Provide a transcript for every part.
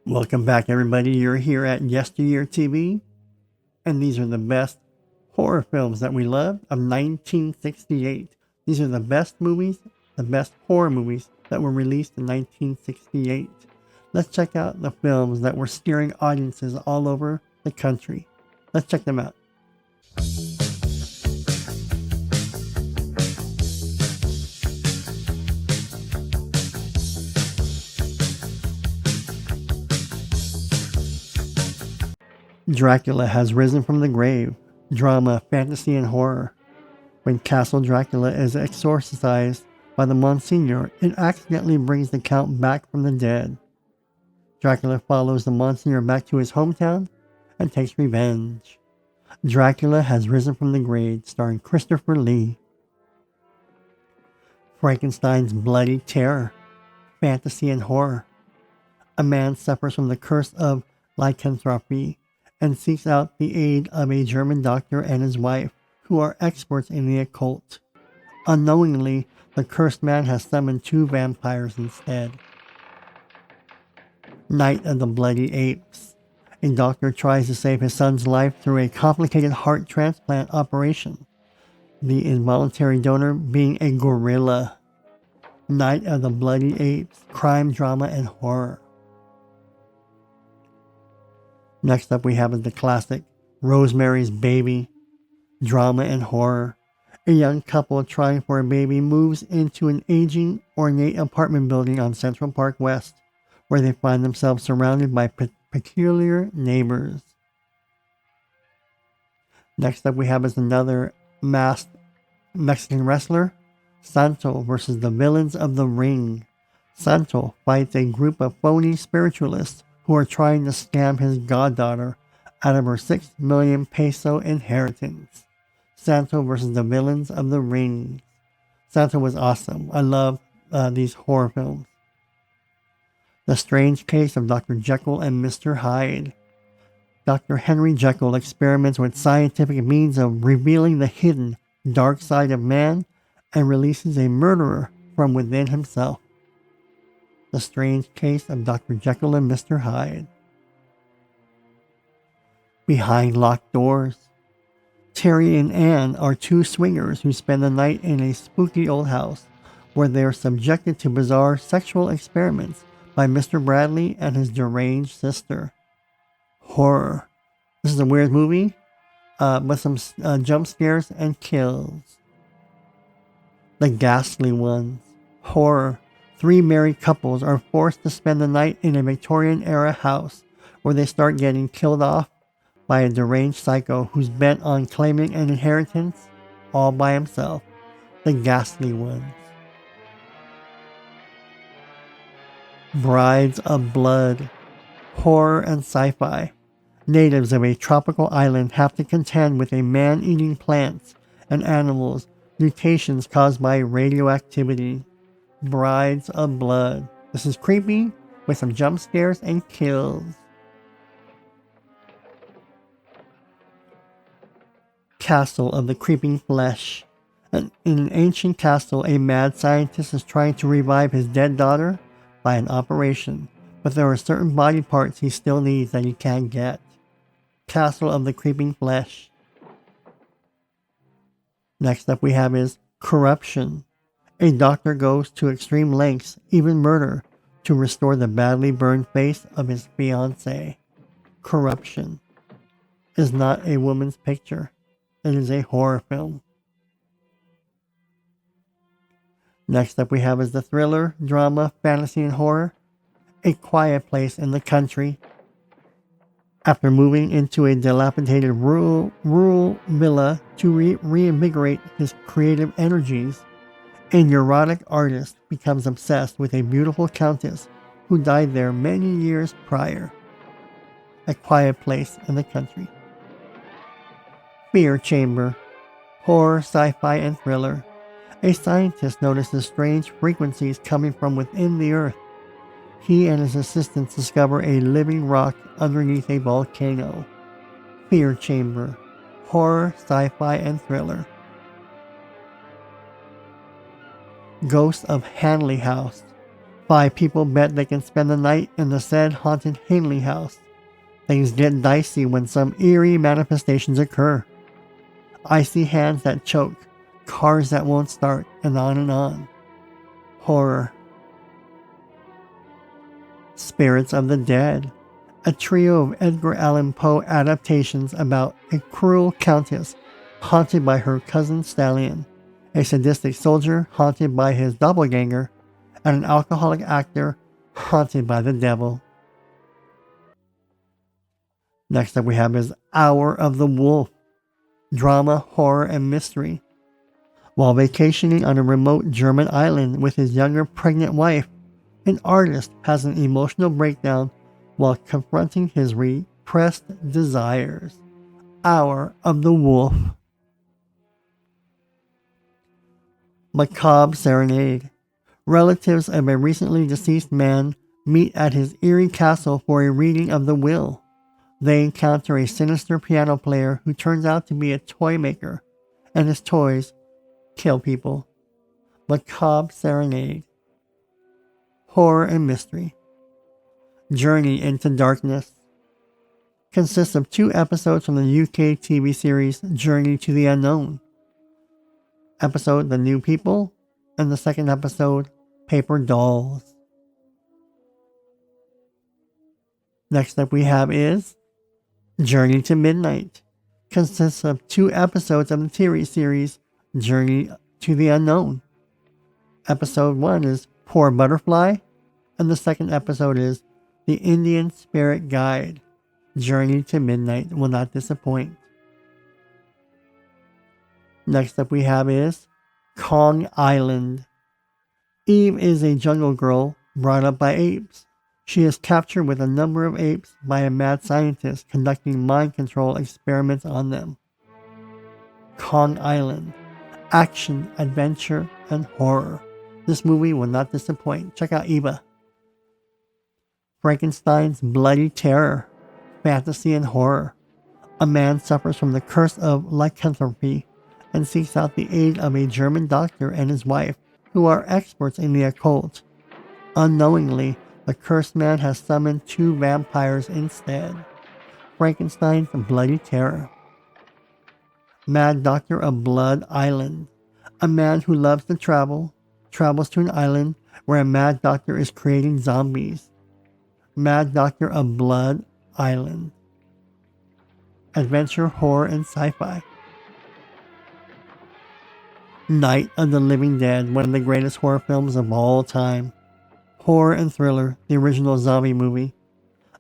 Welcome back, everybody. You're here at Yesteryear TV, and these are the best horror films that we love of 1968. These are the best movies, the best horror movies that were released in 1968. Let's check out the films that were steering audiences all over the country. Let's check them out. Dracula has risen from the grave. Drama, fantasy, and horror. When Castle Dracula is exorcised by the Monsignor, it accidentally brings the Count back from the dead. Dracula follows the Monsignor back to his hometown and takes revenge. Dracula has risen from the grave, starring Christopher Lee. Frankenstein's bloody terror. Fantasy and horror. A man suffers from the curse of lycanthropy and seeks out the aid of a German doctor and his wife, who are experts in the occult. Unknowingly, the cursed man has summoned two vampires instead. Night of the Bloody Apes. A doctor tries to save his son's life through a complicated heart transplant operation, the involuntary donor being a gorilla. Night of the Bloody Apes. Crime, drama, and horror. Next up we have is the classic Rosemary's Baby. Drama and horror. A young couple trying for a baby moves into an aging, ornate apartment building on Central Park West, where they find themselves surrounded by peculiar neighbors. Next up we have is another masked Mexican wrestler, Santo versus the villains of The Ring. Santo fights a group of phony spiritualists who are trying to scam his goddaughter out of her 6 million peso inheritance. Santo versus the villains of The Ring. Santo was awesome. I love these horror films. The Strange Case of Dr. Jekyll and Mr. Hyde. Dr. Henry Jekyll experiments with scientific means of revealing the hidden dark side of man and releases a murderer from within himself. The Strange Case of Dr. Jekyll and Mr. Hyde. Behind Locked Doors. Terry and Ann are two swingers who spend the night in a spooky old house where they are subjected to bizarre sexual experiments by Mr. Bradley and his deranged sister. Horror. This is a weird movie with some jump scares and kills. The Ghastly Ones. Horror. 3 married couples are forced to spend the night in a Victorian-era house where they start getting killed off by a deranged psycho who's bent on claiming an inheritance all by himself. The Ghastly Ones. Brides of Blood. Horror and sci-fi. Natives of a tropical island have to contend with a man eating plants and animals, mutations caused by radioactivity. Brides of Blood. This is creepy with some jump scares and kills. Castle of the Creeping Flesh. In an ancient castle, a mad scientist is trying to revive his dead daughter by an operation, but there are certain body parts he still needs that he can't get. Castle of the Creeping Flesh. Next up we have is Corruption. A doctor goes to extreme lengths, even murder, to restore the badly burned face of his fiancée. Corruption is not a woman's picture. It is a horror film. Next up we have is the thriller, drama, fantasy, and horror, A Quiet Place in the Country. After moving into a dilapidated rural villa to reinvigorate his creative energies, a neurotic artist becomes obsessed with a beautiful countess who died there many years prior. A Quiet Place in the Country. Fear Chamber. Horror, sci-fi, and thriller. A scientist notices strange frequencies coming from within the earth. He and his assistants discover a living rock underneath a volcano. Fear Chamber. Horror, sci-fi, and thriller. Ghost of Hanley House. 5 people bet they can spend the night in the said haunted Hanley house. Things get dicey when some eerie manifestations occur. Icy hands that choke, cars that won't start, and on and on. Horror. Spirits of the Dead, a trio of Edgar Allan Poe adaptations about a cruel countess haunted by her cousin Stallion, a sadistic soldier haunted by his doppelganger, and an alcoholic actor haunted by the devil. Next up we have is Hour of the Wolf, drama, horror, and mystery. While vacationing on a remote German island with his younger pregnant wife, an artist has an emotional breakdown while confronting his repressed desires. Hour of the Wolf. Macabre Serenade. Relatives of a recently deceased man meet at his eerie castle for a reading of the will. They encounter a sinister piano player who turns out to be a toy maker, and his toys kill people. Macabre Serenade. Horror and mystery. Journey into Darkness. Consists of 2 episodes from the UK TV series Journey to the Unknown. Episode The New People, and the second episode Paper Dolls. Next up we have is Journey to Midnight. Consists of 2 episodes of the TV series Journey to the Unknown. Episode 1 is Poor Butterfly, and the second episode is The Indian Spirit Guide. Journey to Midnight will not disappoint. Next up we have is Kong Island. Eve is a jungle girl brought up by apes. She is captured with a number of apes by a mad scientist conducting mind control experiments on them. Kong Island. Action, adventure, and horror. This movie will not disappoint. Check out Eva. Frankenstein's Bloody Terror. Fantasy and horror. A man suffers from the curse of lycanthropy and seeks out the aid of a German doctor and his wife, who are experts in the occult. Unknowingly, the cursed man has summoned 2 vampires instead. Frankenstein's Bloody Terror. Mad Doctor of Blood Island. A man who loves to travels to an island where a mad doctor is creating zombies. Mad Doctor of Blood Island. Adventure, horror, and sci-fi. Night of the Living Dead, one of the greatest horror films of all time. Horror and thriller, the original zombie movie.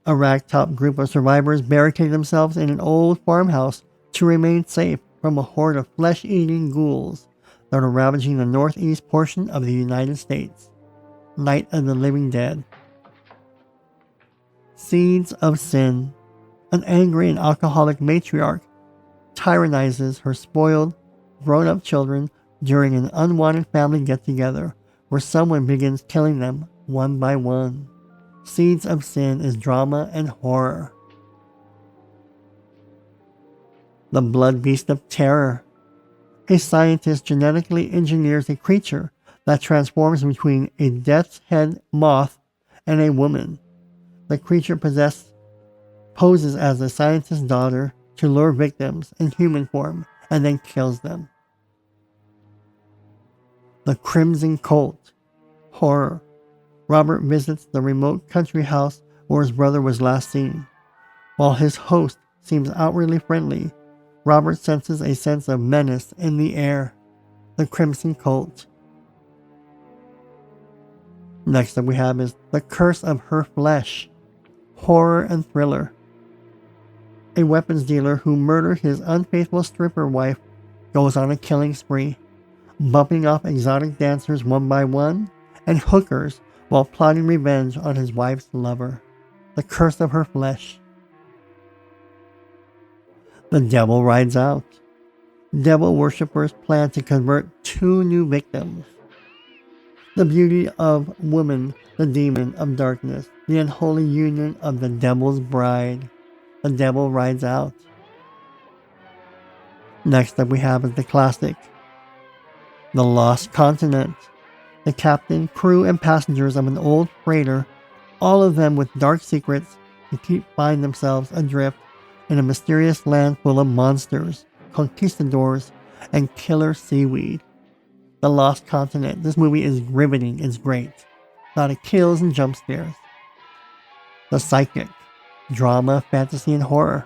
A ragtop group of survivors barricade themselves in an old farmhouse to remain safe from a horde of flesh-eating ghouls that are ravaging the northeast portion of the United States. Night of the Living Dead. Seeds of Sin. An angry and alcoholic matriarch tyrannizes her spoiled, grown-up children during an unwanted family get-together where someone begins killing them one by one. Seeds of Sin is drama and horror. The Blood Beast of Terror. A scientist genetically engineers a creature that transforms between a death's head moth and a woman. The creature poses as a scientist's daughter to lure victims in human form and then kills them. The Crimson Cult. Horror. Robert visits the remote country house where his brother was last seen. While his host seems outwardly friendly, Robert senses a sense of menace in the air. The Crimson Cult. Next up we have is The Curse of Her Flesh. Horror and thriller. A weapons dealer who murdered his unfaithful stripper wife goes on a killing spree, bumping off exotic dancers one by one and hookers while plotting revenge on his wife's lover. The Curse of Her Flesh. The Devil Rides Out. Devil worshippers plan to convert 2 new victims. The beauty of woman, the demon of darkness, the unholy union of the devil's bride. The Devil Rides Out. Next up we have is the classic, The Lost Continent. The captain, crew, and passengers of an old freighter, all of them with dark secrets, find themselves adrift in a mysterious land full of monsters, conquistadors, and killer seaweed. The Lost Continent. This movie is riveting, it's great. A lot of kills and jump scares. The Psychic. Drama, fantasy, and horror.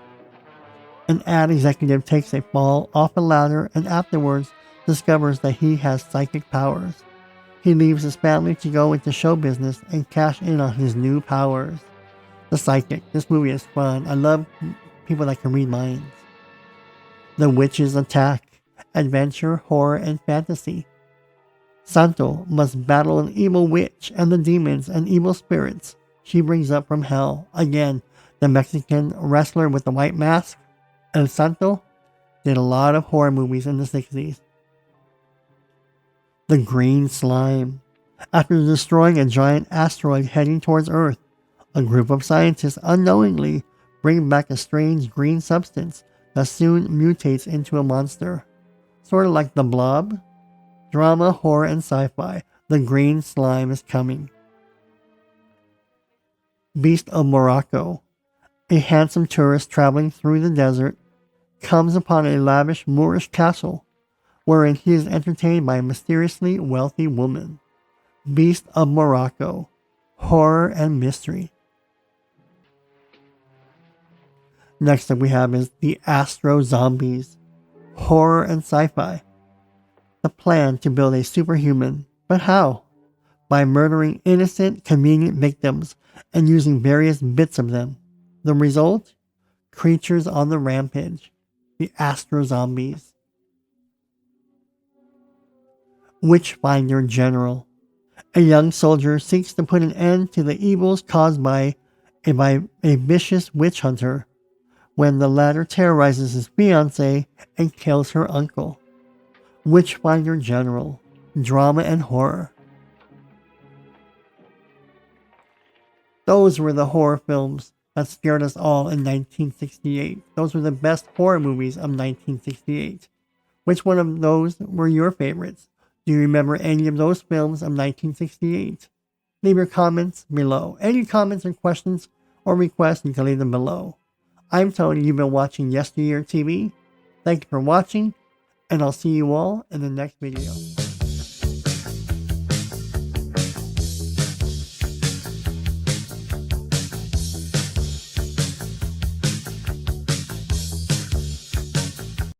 An ad executive takes a fall off a ladder and afterwards discovers that he has psychic powers. He leaves his family to go into show business and cash in on his new powers. The Psychic. This movie is fun. I love people that can read minds. The Witch's Attack. Adventure, horror, and fantasy. Santo must battle an evil witch and the demons and evil spirits she brings up from hell. Again, the Mexican wrestler with the white mask, El Santo, did a lot of horror movies in the 60s. The Green Slime. After destroying a giant asteroid heading towards Earth, a group of scientists unknowingly bring back a strange green substance that soon mutates into a monster. Sort of like the Blob. Drama, horror, and sci-fi. The Green Slime is coming. Beast of Morocco. A handsome tourist traveling through the desert comes upon a lavish Moorish castle wherein he is entertained by a mysteriously wealthy woman. Beast of Morocco. Horror and mystery. Next up we have is the Astro Zombies. Horror and sci-fi. The plan to build a superhuman, but how? By murdering innocent, convenient victims and using various bits of them. The result? Creatures on the rampage. The Astro Zombies. Witchfinder General. A young soldier seeks to put an end to the evils caused by a vicious witch hunter when the latter terrorizes his fiancée and kills her uncle. Witchfinder General. Drama and horror. Those were the horror films that scared us all in 1968. Those were the best horror movies of 1968. Which one of those were your favorites? Do you remember any of those films of 1968? Leave your comments below. Any comments or questions or requests, you can leave them below. I'm Tony. You've been watching Yesteryear TV. Thank you for watching, and I'll see you all in the next video.